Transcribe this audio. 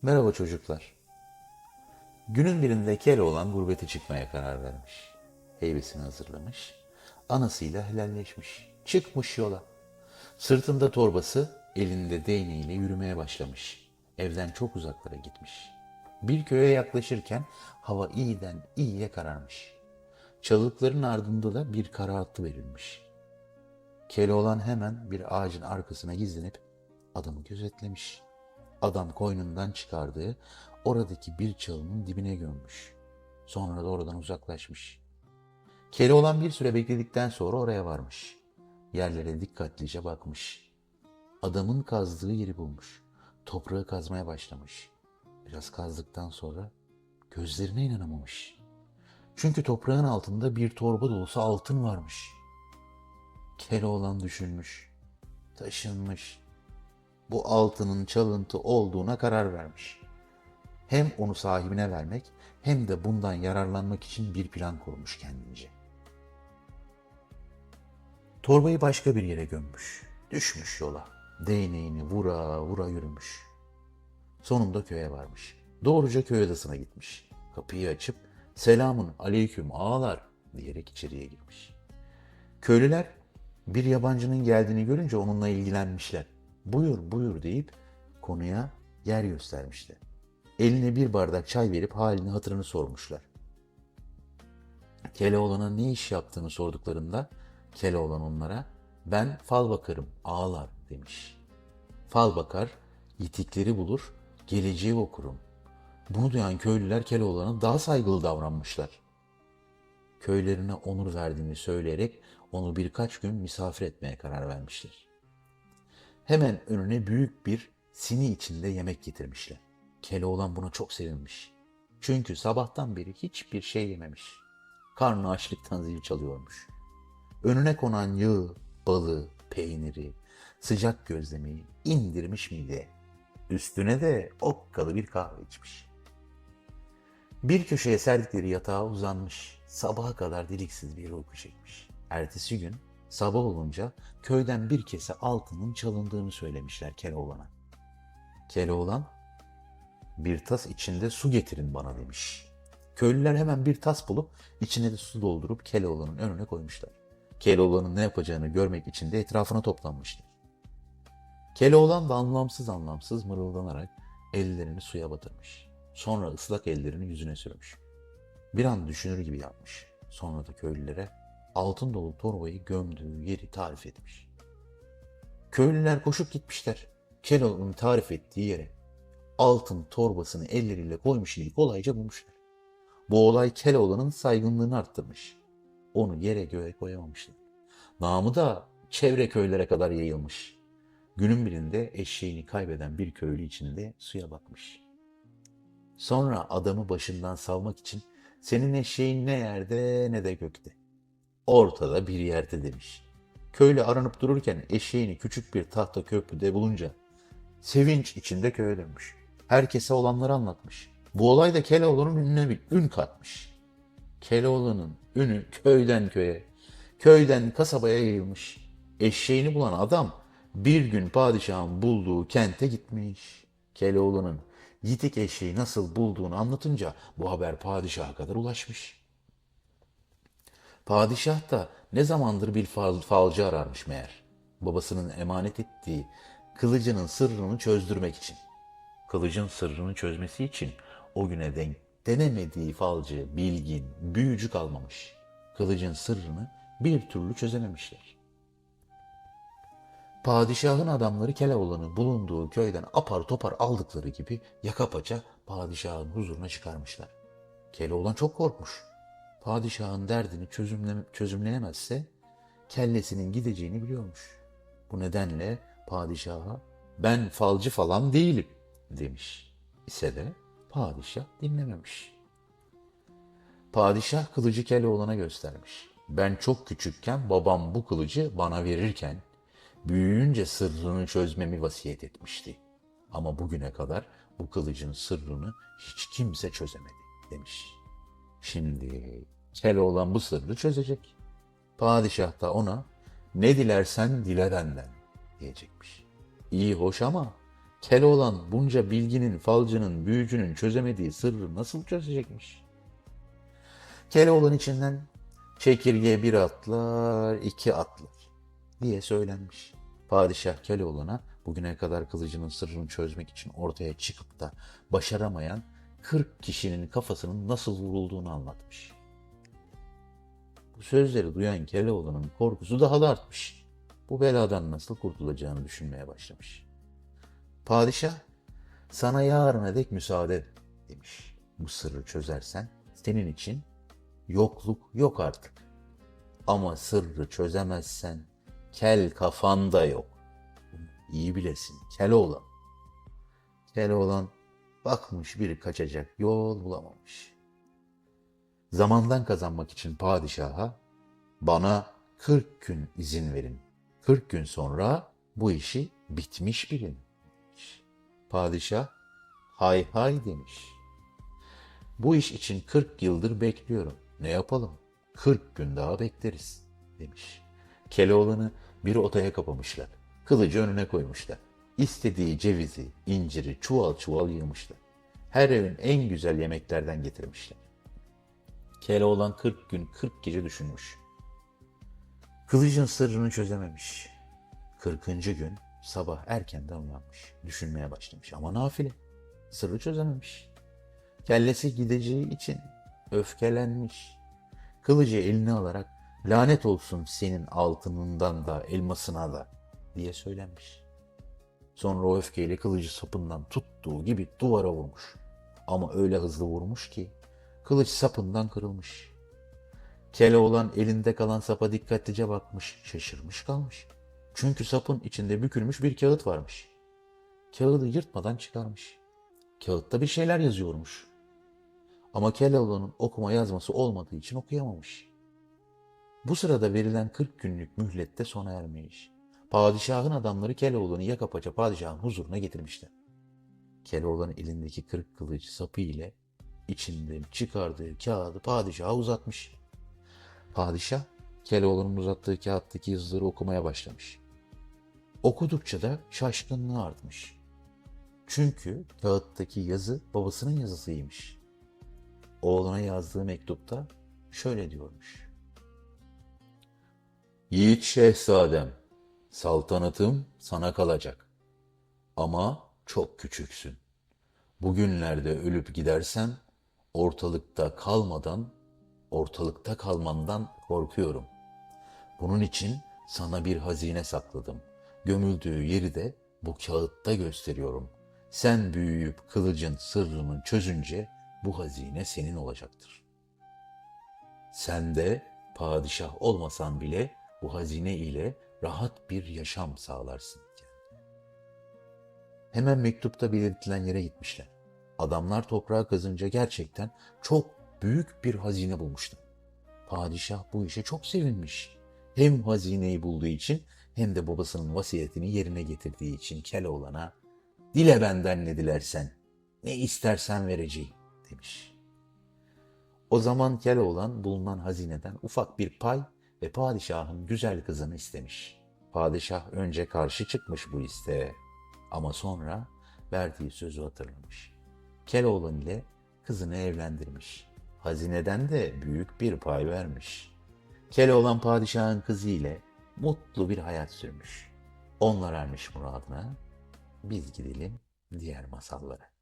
Merhaba çocuklar. Günün birinde Keloğlan gurbete çıkmaya karar vermiş. Heybesini hazırlamış. Anasıyla helalleşmiş. Çıkmış yola. Sırtında torbası, elinde değneğiyle yürümeye başlamış. Evden çok uzaklara gitmiş. Bir köye yaklaşırken hava iyiden iyiye kararmış. Çalılıkların ardında da bir kara atlı verilmiş. Keloğlan hemen bir ağacın arkasına gizlenip adamı gözetlemiş. Adam koynundan çıkardığı oradaki bir çalının dibine gömmüş. Sonra da oradan uzaklaşmış. Keloğlan bir süre bekledikten sonra oraya varmış. Yerlere dikkatlice bakmış. Adamın kazdığı yeri bulmuş. Toprağı kazmaya başlamış. Biraz kazdıktan sonra gözlerine inanamamış. Çünkü toprağın altında bir torba dolusu altın varmış. Keloğlan düşünmüş, taşınmış. Bu altının çalıntı olduğuna karar vermiş. Hem onu sahibine vermek hem de bundan yararlanmak için bir plan kurmuş kendince. Torbayı başka bir yere gömmüş. Düşmüş yola. Değneğini vura vura yürümüş. Sonunda köye varmış. Doğruca köy odasına gitmiş. Kapıyı açıp "Selamun aleyküm ağalar" diyerek içeriye girmiş. Köylüler bir yabancının geldiğini görünce onunla ilgilenmişler. "Buyur buyur" deyip konuya yer göstermişler. Eline bir bardak çay verip halini hatırını sormuşlar. Keloğlan'a ne iş yaptığını sorduklarında Keloğlan onlara "Ben fal bakarım ağalar" demiş. Fal bakar, yitikleri bulur, geleceği okurum. Bunu duyan köylüler Keloğlan'a daha saygılı davranmışlar. Köylerine onur verdiğini söyleyerek onu birkaç gün misafir etmeye karar vermişler. Hemen önüne büyük bir sini içinde yemek getirmişler. Keloğlan buna çok sevinmiş. Çünkü sabahtan beri hiçbir şey yememiş. Karnı açlıktan zil çalıyormuş. Önüne konan yağı, balı, peyniri, sıcak gözlemeyi indirmiş mideye. Üstüne de okkalı bir kahve içmiş. Bir köşeye serdikleri yatağa uzanmış. Sabaha kadar deliksiz bir uyku çekmiş. Ertesi gün sabah olunca köyden bir kese altının çalındığını söylemişler Keloğlan'a. Keloğlan, "Bir tas içinde su getirin bana" demiş. Köylüler hemen bir tas bulup içine de su doldurup Keloğlan'ın önüne koymuşlar. Keloğlan'ın ne yapacağını görmek için de etrafına toplanmışlar. Keloğlan da anlamsız anlamsız mırıldanarak ellerini suya batırmış. Sonra ıslak ellerini yüzüne sürmüş. Bir an düşünür gibi yapmış. Sonra da köylülere altın dolu torbayı gömdüğü yeri tarif etmiş. Köylüler koşup gitmişler. Keloğlan'ın tarif ettiği yere. Altın torbasını elleriyle koymuş yeri kolayca bulmuşlar. Bu olay Keloğlan'ın saygınlığını arttırmış. Onu yere göğe koyamamışlar. Namı da çevre köylere kadar yayılmış. Günün birinde eşeğini kaybeden bir köylü içinde suya batmış. Sonra adamı başından savmak için "Senin eşeğin ne yerde ne de gökte. Ortada bir yerde" demiş. Köylü aranıp dururken eşeğini küçük bir tahta köprüde bulunca sevinç içinde köye dönmüş. Herkese olanları anlatmış. Bu olay da Keloğlan'ın ününe bir ün katmış. Keloğlan'ın ünü köyden köye, köyden kasabaya yayılmış. Eşeğini bulan adam bir gün padişahın bulduğu kente gitmiş. Keloğlan'ın yitik eşeği nasıl bulduğunu anlatınca bu haber padişaha kadar ulaşmış. Padişah da ne zamandır bir falcı ararmış meğer. Babasının emanet ettiği kılıcının sırrını çözdürmek için. Kılıcın sırrını çözmesi için o güne denk denemediği falcı, bilgin, büyücü kalmamış. Kılıcın sırrını bir türlü çözememişler. Padişahın adamları Keloğlan'ın bulunduğu köyden apar topar aldıkları gibi yaka paça padişahın huzuruna çıkarmışlar. Keloğlan çok korkmuş. Padişahın derdini çözümleyemezse kellesinin gideceğini biliyormuş. Bu nedenle padişaha "Ben falcı falan değilim" demiş. İse de padişah dinlememiş. Padişah kılıcı Keloğlan'a göstermiş. "Ben çok küçükken babam bu kılıcı bana verirken büyüyünce sırrını çözmemi vasiyet etmişti. Ama bugüne kadar bu kılıcın sırrını hiç kimse çözemedi" demiş. Şimdi Keloğlan bu sırrı çözecek. Padişah da ona "Ne dilersen dile benden" diyecekmiş. İyi hoş ama Keloğlan bunca bilginin, falcının, büyücünün çözemediği sırrı nasıl çözecekmiş? Keloğlan içinden çekirge bir atlar, iki atlar diye söylenmiş. Padişah Keloğlan'a bugüne kadar kılıcının sırrını çözmek için ortaya çıkıp da başaramayan 40 kişinin kafasının nasıl vurulduğunu anlatmış. Bu sözleri duyan Keloğlan'ın korkusu daha da artmış. Bu beladan nasıl kurtulacağını düşünmeye başlamış. Padişah, sana yarına dek müsaade demiş. Bu sırrı çözersen senin için yokluk yok artık. Ama sırrı çözemezsen kel kafan da yok. İyi bilesin Keloğlan. Keloğlan bakmış bir kaçacak yol bulamamış. Zamandan kazanmak için padişaha bana 40 gün izin verin. 40 gün sonra bu işi bitmiş bilin. Padişah hay hay demiş. Bu iş için 40 yıldır bekliyorum. Ne yapalım? 40 gün daha bekleriz demiş. Keloğlan'ı bir odaya kapamışlar. Kılıcı önüne koymuşlar. İstediği cevizi, inciri çuval çuval yığmışlar. Her evin en güzel yemeklerden getirmişler. Keloğlan 40 gün 40 gece düşünmüş. Kılıcın sırrını çözememiş. 40. gün sabah erkenden uyanmış. Düşünmeye başlamış ama nafile. Sırrı çözememiş. Kellesi gideceği için öfkelenmiş. Kılıcı eline alarak lanet olsun senin altınından da elmasına da diye söylenmiş. Sonra o öfkeyle kılıcı sapından tuttuğu gibi duvara vurmuş. Ama öyle hızlı vurmuş ki kılıç sapından kırılmış. Keloğlan elinde kalan sapa dikkatlice bakmış, şaşırmış kalmış. Çünkü sapın içinde bükülmüş bir kağıt varmış. Kağıdı yırtmadan çıkarmış. Kağıtta bir şeyler yazıyormuş. Ama Keloğlan'ın okuma yazması olmadığı için okuyamamış. Bu sırada verilen 40 günlük mühlet de sona ermiş. Padişahın adamları Keloğlan'ı yaka paça padişahın huzuruna getirmişler. Keloğlan elindeki 40 kılıç sapı ile içinden çıkardığı kağıdı padişaha uzatmış. Padişah Keloğlan'ın uzattığı kağıttaki yazıları okumaya başlamış. Okudukça da şaşkınlığı artmış. Çünkü kağıttaki yazı babasının yazısıymış. Oğluna yazdığı mektupta şöyle diyormuş. Yiğit şehzadem, saltanatım sana kalacak. Ama çok küçüksün. Bugünlerde ölüp gidersen ortalıkta kalmandan korkuyorum. Bunun için sana bir hazine sakladım. Gömüldüğü yeri de bu kağıtta gösteriyorum. Sen büyüyüp kılıcın sırrını çözünce bu hazine senin olacaktır. Sen de padişah olmasan bile bu hazine ile rahat bir yaşam sağlarsın. Hemen mektupta belirtilen yere gitmişler. Adamlar toprağa kazınca gerçekten çok büyük bir hazine bulmuşlar. Padişah bu işe çok sevinmiş. Hem hazineyi bulduğu için hem de babasının vasiyetini yerine getirdiği için Keloğlan'a "Dile benden ne dilersen, ne istersen vereceğim." demiş. O zaman Keloğlan bulunan hazineden ufak bir pay ve padişahın güzel kızını istemiş. Padişah önce karşı çıkmış bu isteğe ama sonra verdiği sözü hatırlamış. Keloğlan ile kızını evlendirmiş. Hazineden de büyük bir pay vermiş. Keloğlan padişahın kızı ile mutlu bir hayat sürmüş. Onlar ermiş muradına, biz gidelim diğer masallara.